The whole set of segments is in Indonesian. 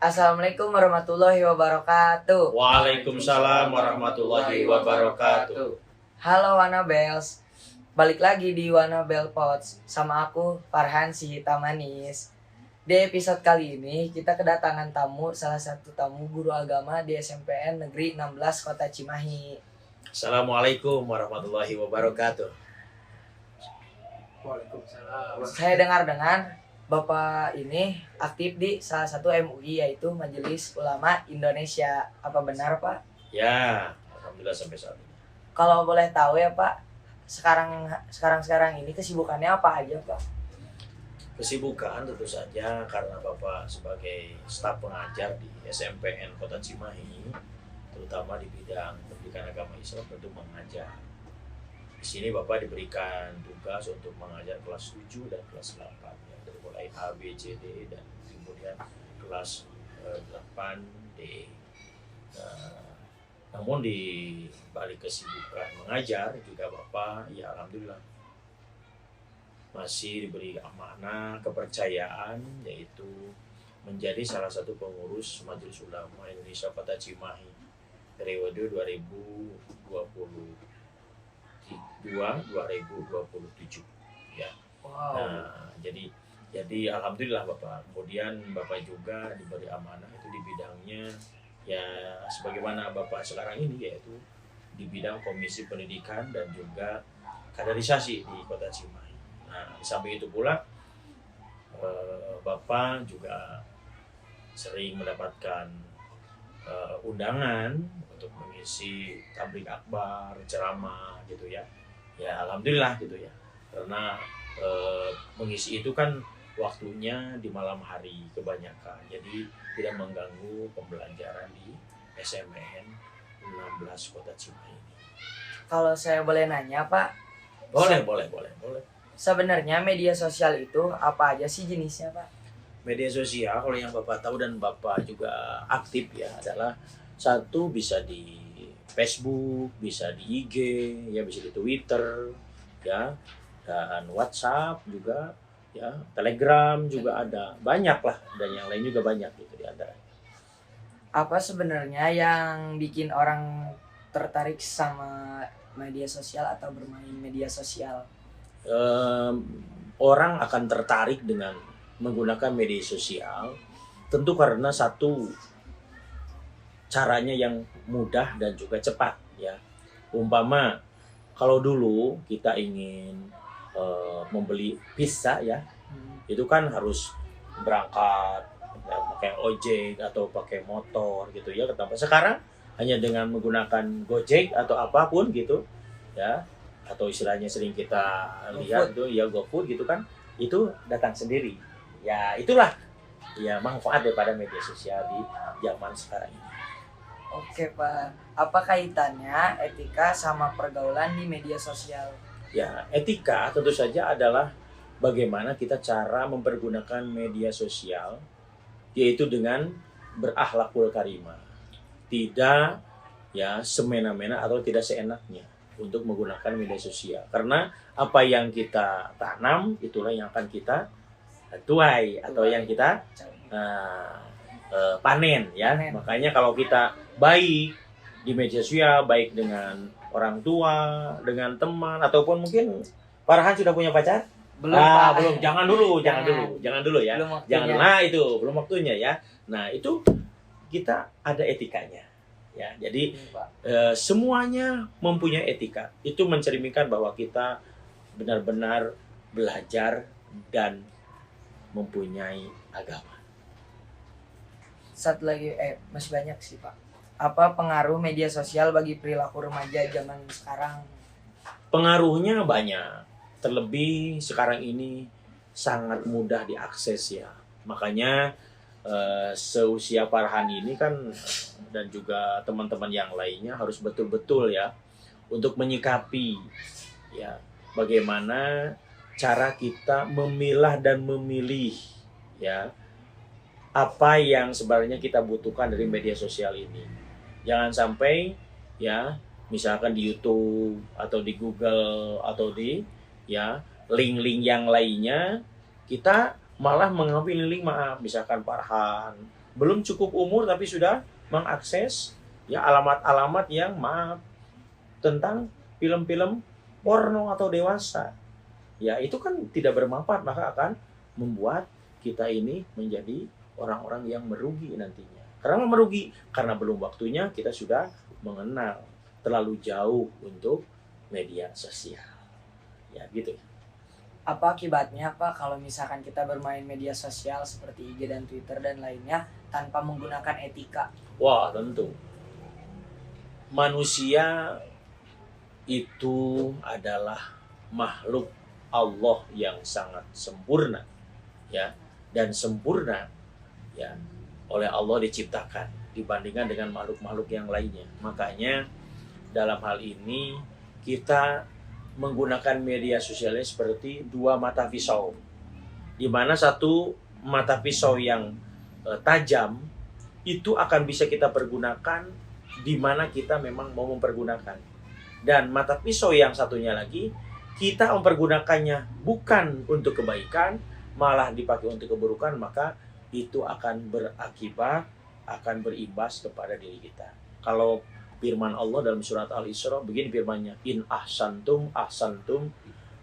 Assalamualaikum warahmatullahi wabarakatuh. Waalaikumsalam warahmatullahi wabarakatuh. Halo Wanabels, balik lagi di Wanabel Pods sama aku Farhan si Hitam Manis. Di episode kali ini kita kedatangan tamu, salah satu tamu guru agama di SMPN Negeri 16 Kota Cimahi. Assalamualaikum warahmatullahi wabarakatuh. Waalaikumsalam. Saya dengar-dengar Bapak ini aktif di salah satu MUI yaitu Majelis Ulama Indonesia. Apa benar Pak? Ya, alhamdulillah sampai saat ini. Kalau boleh tahu ya Pak, sekarang ini kesibukannya apa aja Pak? Kesibukan tentu saja karena Bapak sebagai staf pengajar di SMPN Kota Cimahi, terutama di bidang pendidikan agama Islam tentu mengajar. Di sini Bapak diberikan tugas untuk mengajar kelas 7 dan kelas 8 ya, dari mulai A, B, C, D dan kemudian kelas 8D. Namun di balik kesibukan mengajar juga Bapak ya alhamdulillah masih diberi amanah kepercayaan yaitu menjadi salah satu pengurus Majelis Ulama Indonesia Kota Cimahi periode 2022-2027 ya. Wow. Nah, jadi alhamdulillah Bapak. Kemudian Bapak juga diberi amanah itu di bidangnya ya sebagaimana Bapak sekarang ini yaitu di bidang Komisi Pendidikan dan juga kaderisasi di Kota Cimahi. Nah, di samping itu pula Bapak juga sering mendapatkan undangan untuk mengisi tabligh akbar, ceramah gitu ya. Ya alhamdulillah gitu ya. Karena mengisi itu kan waktunya di malam hari kebanyakan. Jadi tidak mengganggu pembelajaran di SMPN 16 Kota Cimahi ini. Kalau saya boleh nanya Pak, Boleh. sebenarnya media sosial itu apa aja sih jenisnya Pak? Media sosial kalau yang Bapak tahu dan Bapak juga aktif ya adalah satu bisa di Facebook, bisa di IG, ya bisa di Twitter, ya dan WhatsApp juga, ya Telegram juga ada, banyak lah dan yang lain juga banyak gitu di antaranya. Apa sebenarnya yang bikin orang tertarik sama media sosial atau bermain media sosial? Orang akan tertarik dengan menggunakan media sosial tentu karena satu caranya yang mudah dan juga cepat ya. Umpama kalau dulu kita ingin membeli pizza ya, itu kan harus berangkat ya, pakai ojek atau pakai motor gitu ya ke tempat. Sekarang hanya dengan menggunakan Gojek atau apapun gitu ya, atau istilahnya sering kita lihat itu ya GoFood gitu kan, itu datang sendiri. Ya itulah ya manfaat daripada media sosial di zaman sekarang ini. Oke Pak, apa kaitannya etika sama pergaulan di media sosial? Ya, etika tentu saja adalah bagaimana kita cara mempergunakan media sosial yaitu dengan berakhlakul karimah. Tidak ya semena-mena atau tidak seenaknya untuk menggunakan media sosial. Karena apa yang kita tanam itulah yang akan kita tuai atau yang kita panen ya. Makanya kalau kita baik di media sosial, baik dengan orang tua, dengan teman ataupun mungkin Farhan sudah punya pacar? Belum Pak. Belum. Jangan dulu ya. Belum waktunya. Jangan. Nah, itu belum waktunya ya. Nah, itu kita ada etikanya. Ya, jadi semuanya mempunyai etika. Itu mencerminkan bahwa kita benar-benar belajar dan mempunyai agama. Satu lagi, masih banyak sih Pak. Apa pengaruh media sosial bagi perilaku remaja zaman sekarang? Pengaruhnya banyak. Terlebih sekarang ini sangat mudah diakses ya. Makanya seusia Farhan ini kan dan juga teman-teman yang lainnya harus betul-betul ya untuk menyikapi ya bagaimana cara kita memilah dan memilih ya apa yang sebenarnya kita butuhkan dari media sosial ini. Jangan sampai ya misalkan di YouTube atau di Google atau di ya link-link yang lainnya kita malah mengambil link misalkan Farhan belum cukup umur tapi sudah mengakses ya alamat-alamat yang maaf tentang film-film porno atau dewasa. Ya, itu kan tidak bermanfaat, maka akan membuat kita ini menjadi orang-orang yang merugi nantinya. Karena merugi karena belum waktunya kita sudah mengenal terlalu jauh untuk media sosial. Ya, gitu. Apa akibatnya Pak kalau misalkan kita bermain media sosial seperti IG dan Twitter dan lainnya tanpa menggunakan etika? Wah, tentu. Manusia itu adalah makhluk Allah yang sangat sempurna, ya, dan sempurna ya oleh Allah diciptakan dibandingkan dengan makhluk-makhluk yang lainnya. Makanya dalam hal ini kita menggunakan media sosialnya seperti dua mata pisau, di mana satu mata pisau yang tajam itu akan bisa kita pergunakan di mana kita memang mau mempergunakan, dan mata pisau yang satunya lagi kita mempergunakannya bukan untuk kebaikan, malah dipakai untuk keburukan, maka itu akan berakibat, akan berimbas kepada diri kita. Kalau firman Allah dalam surat Al-Isra begini firmannya, in ahsantum ahsantum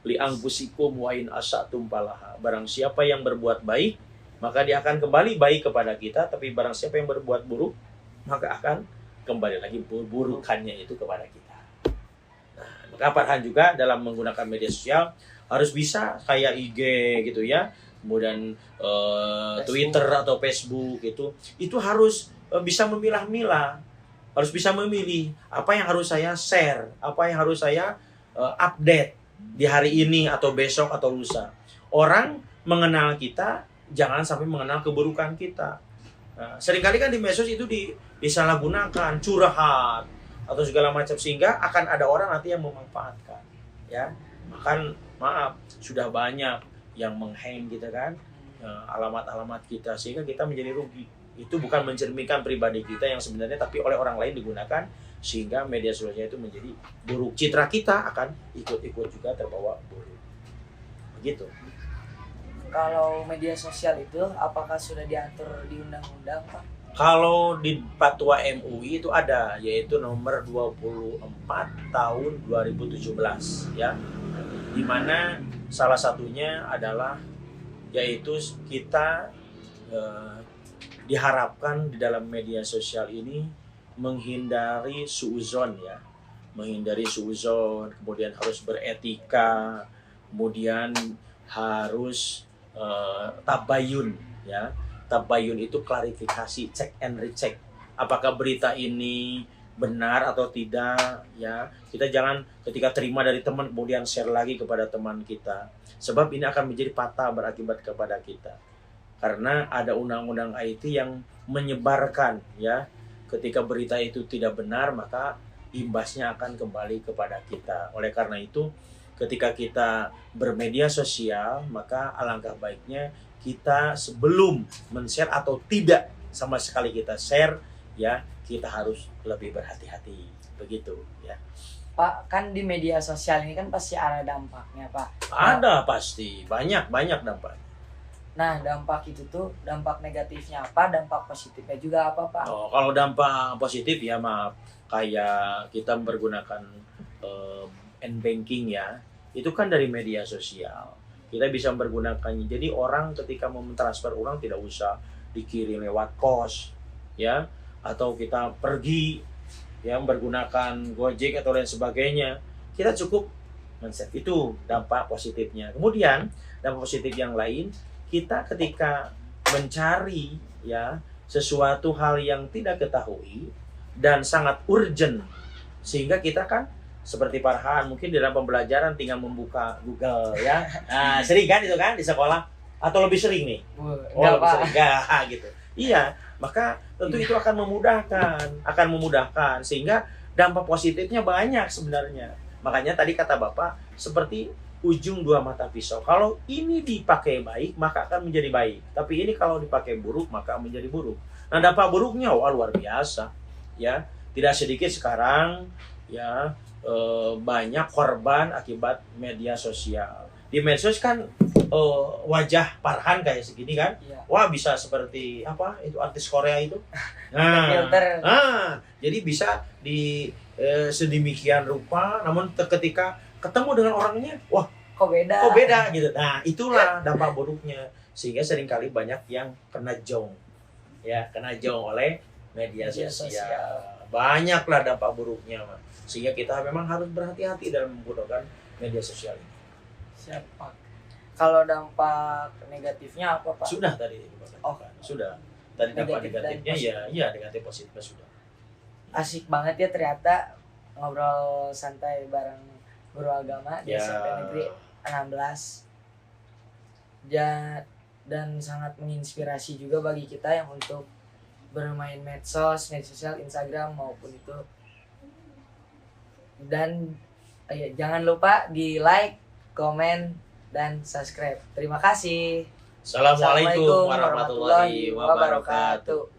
li anfusikum wa in asatum falaha. Barang siapa yang berbuat baik, maka dia akan kembali baik kepada kita, tapi barang siapa yang berbuat buruk, maka akan kembali lagi burukannya itu kepada kita. Nah, Farhan juga dalam menggunakan media sosial harus bisa kayak IG gitu ya, kemudian Twitter atau Facebook itu harus bisa memilah-milah, harus bisa memilih apa yang harus saya share, apa yang harus saya update di hari ini atau besok atau lusa. Orang mengenal kita jangan sampai mengenal keburukan kita. Nah, seringkali kan di medsos itu disalahgunakan, curhat atau segala macam, sehingga akan ada orang nanti yang memanfaatkan, ya. Makan maaf sudah banyak yang menghang kita kan, alamat-alamat kita, sehingga kita menjadi rugi. Itu bukan mencerminkan pribadi kita yang sebenarnya, tapi oleh orang lain digunakan sehingga media sosial itu menjadi buruk. Citra kita akan ikut-ikut juga terbawa buruk. Begitu. Kalau media sosial itu apakah sudah diatur di undang-undang Pak? Kalau di Fatwa MUI itu ada, yaitu nomor 24 tahun 2017 ya. Di mana salah satunya adalah yaitu kita diharapkan di dalam media sosial ini menghindari suuzon ya. Menghindari suuzon, kemudian harus beretika, kemudian harus tabayun ya. Tabayun itu klarifikasi, check and recheck. Apakah berita ini benar atau tidak ya. Kita jangan ketika terima dari teman kemudian share lagi kepada teman kita. Sebab ini akan menjadi fatal berakibat kepada kita. Karena ada undang-undang IT yang menyebarkan ya. Ketika berita itu tidak benar, maka imbasnya akan kembali kepada kita. Oleh karena itu, ketika kita bermedia sosial, maka alangkah baiknya kita sebelum men-share atau tidak sama sekali kita share ya, kita harus lebih berhati-hati, begitu ya. Pak, kan di media sosial ini kan pasti ada dampaknya Pak. Ada pasti, banyak dampak. Nah, dampak itu tuh, dampak negatifnya apa, dampak positifnya juga apa Pak? Oh, kalau dampak positif ya maaf, kayak kita menggunakan n-banking ya, itu kan dari media sosial. Kita bisa mempergunakannya. Jadi orang ketika mau mentransfer uang tidak usah dikirim lewat pos ya, atau kita pergi ya menggunakan Gojek atau lain sebagainya. Kita cukup men-save. Itu dampak positifnya. Kemudian dampak positif yang lain, kita ketika mencari ya sesuatu hal yang tidak ketahui dan sangat urgent, sehingga kita kan seperti Farhan mungkin di dalam pembelajaran tinggal membuka Google ya. Nah, sering kan itu kan di sekolah, atau lebih sering nih? Enggak, Pak. Sering enggak gitu. Iya, maka tentu itu akan memudahkan sehingga dampak positifnya banyak sebenarnya. Makanya tadi kata Bapak seperti ujung dua mata pisau. Kalau ini dipakai baik maka akan menjadi baik. Tapi ini kalau dipakai buruk maka menjadi buruk. Nah, dampak buruknya luar biasa ya. Tidak sedikit sekarang ya banyak korban akibat media sosial. Di medsos kan wajah Farhan kayak segini kan, Iya. wah bisa seperti apa itu artis Korea itu. Nah, Filter. jadi bisa di sedemikian rupa, namun ketika ketemu dengan orangnya, wah Kok beda? kok beda gitu. Nah, itulah dampak buruknya. Sehingga seringkali banyak yang kena jong. Ya, kena jong oleh media Media sosial. sosial. Banyaklah dampak buruknya, Mas. Sehingga kita memang harus berhati-hati dalam menggunakan media sosial ini. Siapa? Kalau dampak negatifnya apa, Pak? Sudah tadi Oh. sudah. Tadi dampak Negatif dan negatifnya ya negatif positifnya sudah. Asik banget ya ternyata ngobrol santai bareng guru agama di Ya. SMP Negeri 16. Dan sangat menginspirasi juga bagi kita yang untuk bermain medsos, media sosial, Instagram maupun itu. Dan jangan lupa di like, komen, dan subscribe. Terima kasih. Assalamualaikum warahmatullahi wabarakatuh.